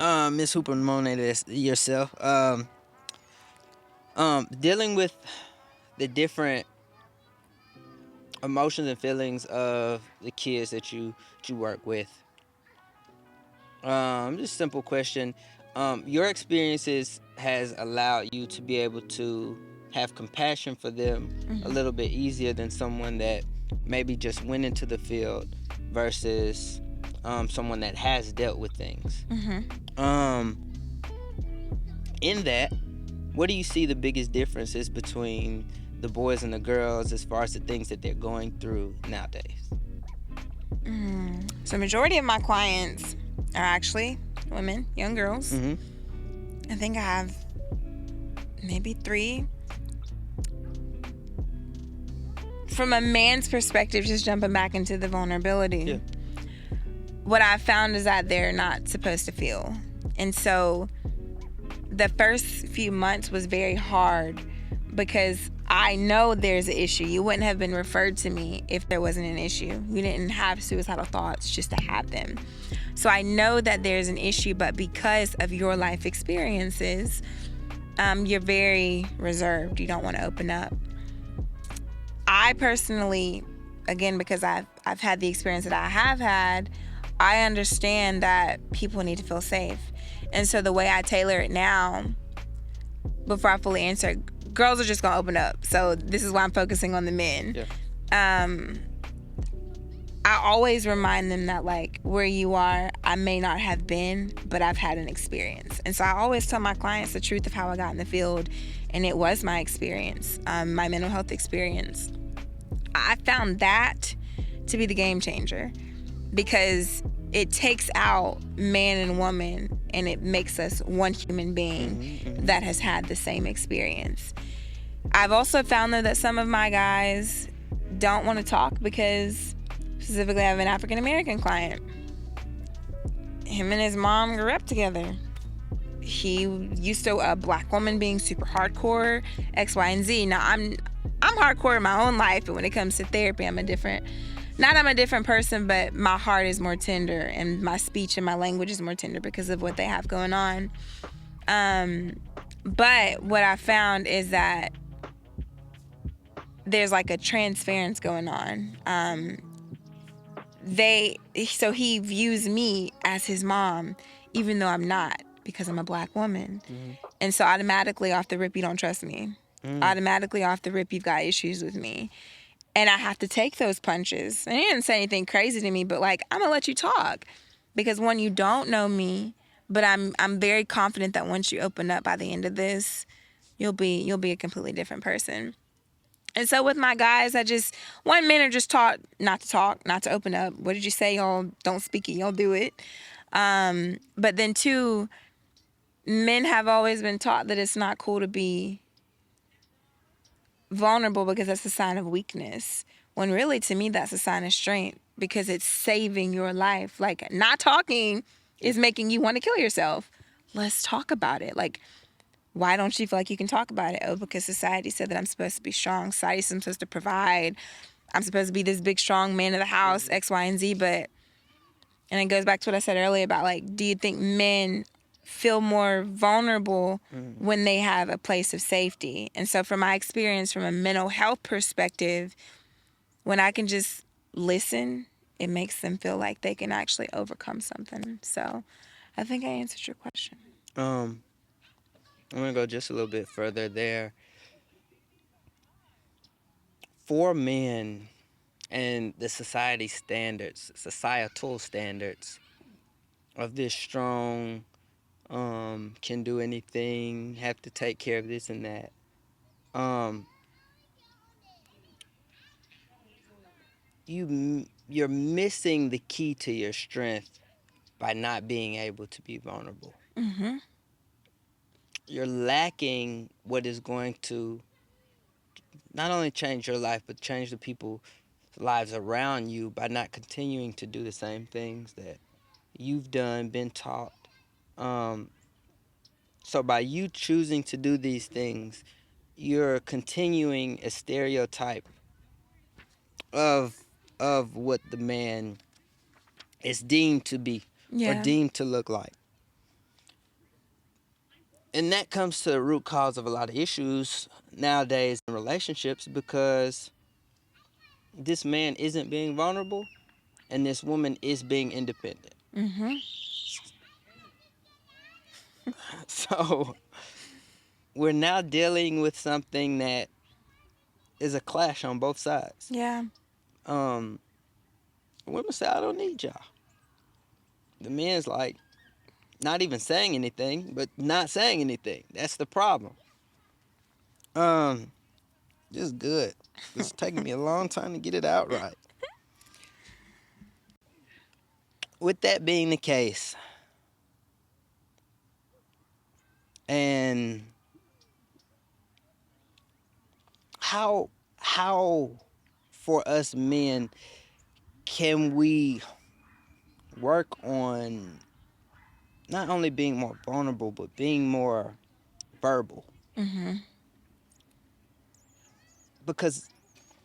Miss Hooper Monet yourself. Dealing with the different emotions and feelings of the kids that you work with. Just a simple question. Your experiences has allowed you to be able to have compassion for them a little bit easier than someone that maybe just went into the field versus someone that has dealt with things. Um, in that, what do you see the biggest differences between the boys and the girls as far as the things that they're going through nowadays? So majority of my clients are actually women, young girls. I think I have maybe 3. From a man's perspective, just jumping back into the vulnerability, Yeah. what I've found is that they're not supposed to feel. And so the first few months was very hard because I know there's an issue. You wouldn't have been referred to me if there wasn't an issue. You didn't have suicidal thoughts just to have them. So I know that there's an issue, but because of your life experiences, you're very reserved. You don't want to open up. I personally, again, because I've had the experience that I have had, I understand that people need to feel safe. And so the way I tailor it now, before I fully answer, girls are just going to open up. So this is why I'm focusing on the men. Yeah. I always remind them that, like, where you are, I may not have been, but I've had an experience. And so I always tell my clients the truth of how I got in the field, and it was my experience, my mental health experience. I found that to be the game changer because it takes out man and woman and it makes us one human being that has had the same experience. I've also found, though, that some of my guys don't want to talk because, specifically, I have an African American client. Him and his mom grew up together. He used to a black woman being super hardcore, X, Y, and Z. Now I'm hardcore in my own life, but when it comes to therapy, I'm a different person, but my heart is more tender and my speech and my language is more tender because of what they have going on. But what I found is that there's like a transference going on. So he views me as his mom, even though I'm not, because I'm a black woman. And so automatically off the rip, you don't trust me. Automatically off the rip, you've got issues with me. And I have to take those punches. And he didn't say anything crazy to me, but like, I'm gonna let you talk. Because one, you don't know me, but I'm very confident that once you open up by the end of this, you'll be a completely different person. And so with my guys, men are just taught not to talk, not to open up. What did you say? Y'all don't speak it, y'all do it. But then 2, men have always been taught that it's not cool to be vulnerable because that's a sign of weakness. When really, to me, that's a sign of strength because it's saving your life. Like, not talking is making you want to kill yourself. Let's talk about it. Like, why don't you feel like you can talk about it? Oh, because society said that I'm supposed to be strong. Society says I'm supposed to provide. I'm supposed to be this big, strong man of the house, X, Y, and Z. And it goes back to what I said earlier about, like, do you think men feel more vulnerable when they have a place of safety? And so from my experience, from a mental health perspective, when I can just listen, it makes them feel like they can actually overcome something. So I think I answered your question. I'm gonna go just a little bit further there. For men and the societal standards of this strong, can do anything, have to take care of this and that. Um, you're missing the key to your strength by not being able to be vulnerable. You're lacking what is going to not only change your life but change the people's lives around you by not continuing to do the same things that you've done, been taught. Um, so by you choosing to do these things, you're continuing a stereotype of what the man is deemed to be or Yeah. deemed to look like. And that comes to the root cause of a lot of issues nowadays in relationships, because this man isn't being vulnerable and this woman is being independent. Mm-hmm. So we're now dealing with something that is a clash on both sides. Yeah. Women say, I don't need y'all. The man's like, not even saying anything, but not saying anything. That's the problem. Just good. It's taking me a long time to get it out right. With that being the case, and how for us men can we work on not only being more vulnerable but being more verbal? Mm-hmm. Because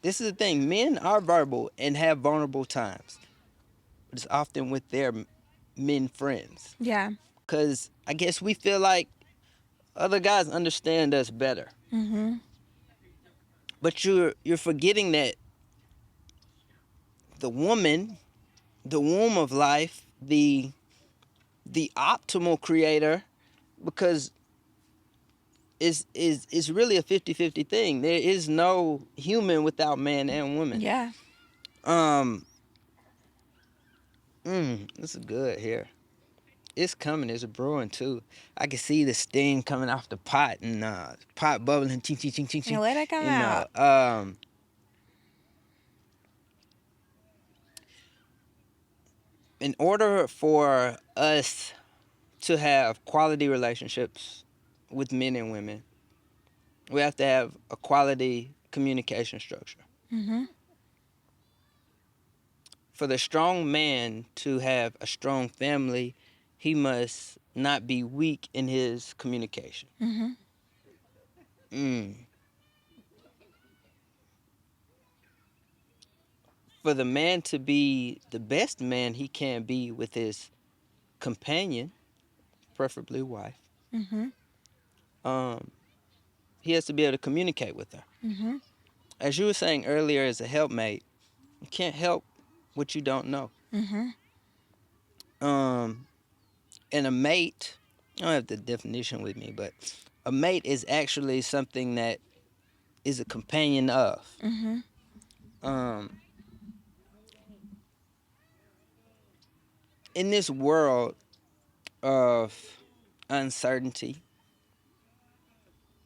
this is the thing, men are verbal and have vulnerable times, but it's often with their men friends. Yeah. Because I guess we feel like other guys understand us better. Mm-hmm. But you're forgetting that the woman, the womb of life, the optimal creator, because it's really a 50-50 thing. There is no human without man and woman. Yeah. This is good here. It's coming. It's brewing too. I can see the steam coming off the pot and pot bubbling. Ching, ching, ching, ching, ching. Let it come out. In order for us to have quality relationships with men and women, we have to have a quality communication structure. Mm-hmm. For the strong man to have a strong family, he must not be weak in his communication. Mm-hmm. For the man to be the best man he can be with his companion, preferably wife, Mm-hmm. he has to be able to communicate with her. Mm-hmm. As you were saying earlier, as a helpmate, you can't help what you don't know. Mm-hmm. And a mate, I don't have the definition with me, but a mate is actually something that is a companion of. Mm-hmm. In this world of uncertainty,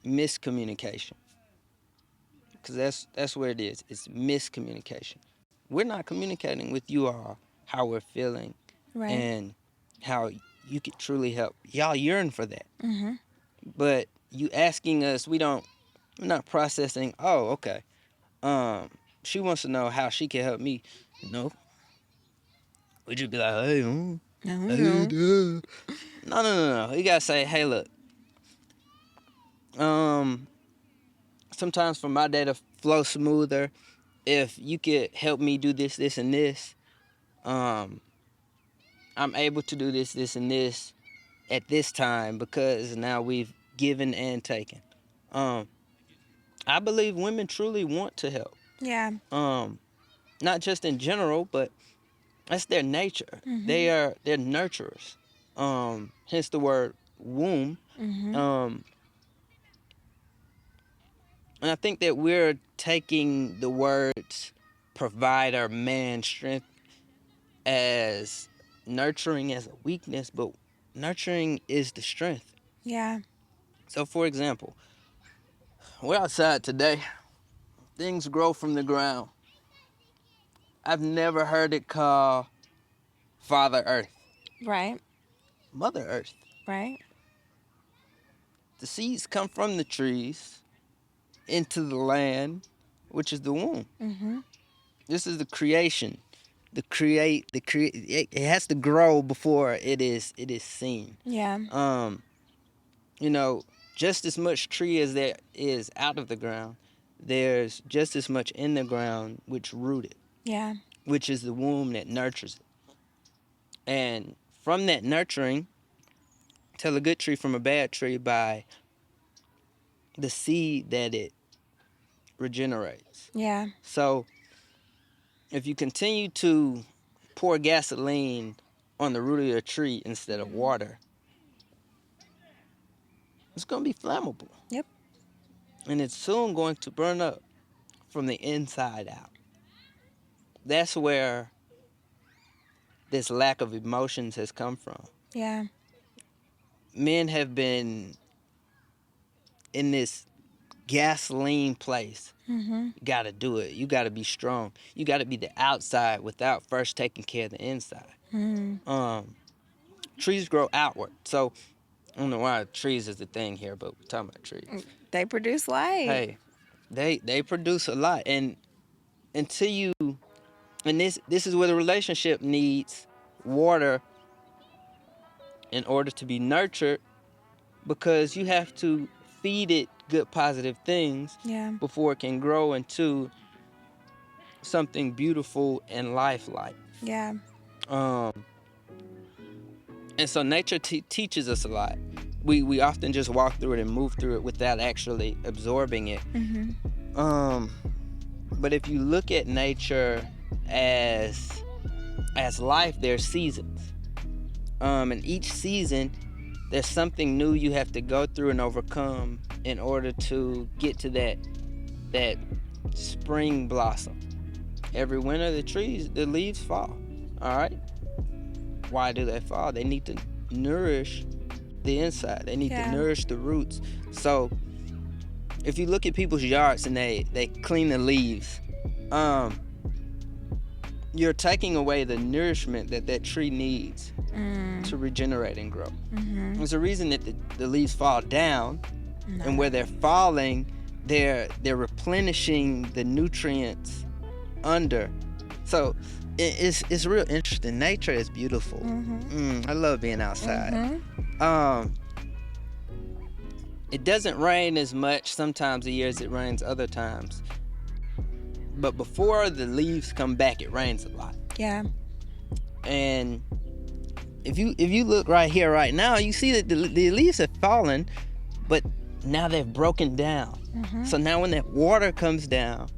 miscommunication, because that's where it is. It's miscommunication. We're not communicating with you all how we're feeling, Right. and how you could truly help. Y'all yearn for that. Mm-hmm. But you asking us, we're not processing, oh, okay. She wants to know how she can help me. No. We just be like, hey, No. hey, duh. No. You gotta say, hey, look. Sometimes for my day to flow smoother, if you could help me do this, this, and this, I'm able to do this, this, and this at this time because now we've given and taken. I believe women truly want to help. Yeah. Not just in general, but that's their nature. Mm-hmm. They're nurturers. Hence the word womb. Mm-hmm. And I think that we're taking the words provider, man, strength as nurturing as a weakness, but nurturing is the strength. Yeah. So, for example, we're outside today. Things grow from the ground. I've never heard it called Father Earth. Right. Mother Earth. Right. The seeds come from the trees into the land, which is the womb. Mm-hmm. This is the creation. It has to grow before it is seen. Yeah. Just as much tree as there is out of the ground, there's just as much in the ground which rooted. Yeah. Which is the womb that nurtures it. And from that nurturing tell a good tree from a bad tree by the seed that it regenerates. Yeah. So if you continue to pour gasoline on the root of your tree instead of water, it's going to be flammable. Yep. And it's soon going to burn up from the inside out. That's where this lack of emotions has come from. Yeah. Men have been in this gasoline place. Mm-hmm. You got to do it. You got to be strong. You got to be the outside without first taking care of the inside. Mm. Trees grow outward. So I don't know why trees is the thing here, but we're talking about trees. They produce light. Hey, they produce a lot, and until you, and this is where the relationship needs water in order to be nurtured, because you have to feed it good positive things Yeah. before it can grow into something beautiful and lifelike. Yeah. And so nature teaches us a lot. We often just walk through it and move through it without actually absorbing it. Mm-hmm. But if you look at nature as life, there's seasons. And each season, there's something new you have to go through and overcome in order to get to that spring blossom. Every winter, the leaves fall. All right? Why do they fall? They need to nourish the inside. They need to nourish the roots. So if you look at people's yards and they clean the leaves, you're taking away the nourishment that tree needs to regenerate and grow. Mm-hmm. There's a reason that the leaves fall down, and where they're falling, they're replenishing the nutrients under. So it's real interesting. Nature is beautiful. Mm-hmm. I love being outside. Mm-hmm. It doesn't rain as much sometimes a year as it rains other times. But before the leaves come back, it rains a lot. Yeah. And if you look right here, right now, you see that the leaves have fallen, but now they've broken down. Mm-hmm. So now when that water comes down,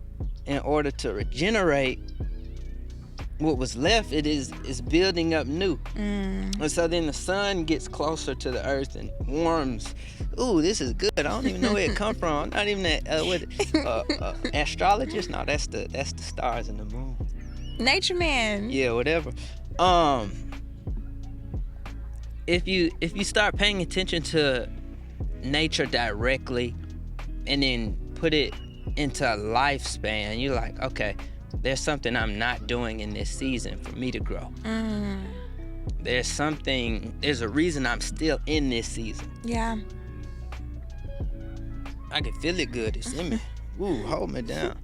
in order to regenerate what was left, it is building up new. And so then the sun gets closer to the earth and warms. Ooh, this is good. I don't even know where it come from. I'm not even that astrologist. No, that's the stars and the moon. Nature man. Yeah, whatever. If you start paying attention to nature directly and then put it into a lifespan, you're like, okay, there's something I'm not doing in this season for me to grow. There's a reason I'm still in this season. Yeah. I can feel it good. It's in me. Ooh, hold me down.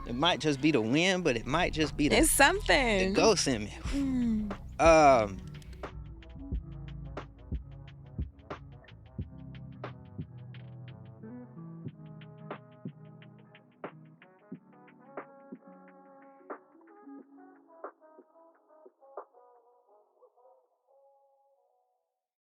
It might just be the wind, but it might just be It's something. the ghost in me.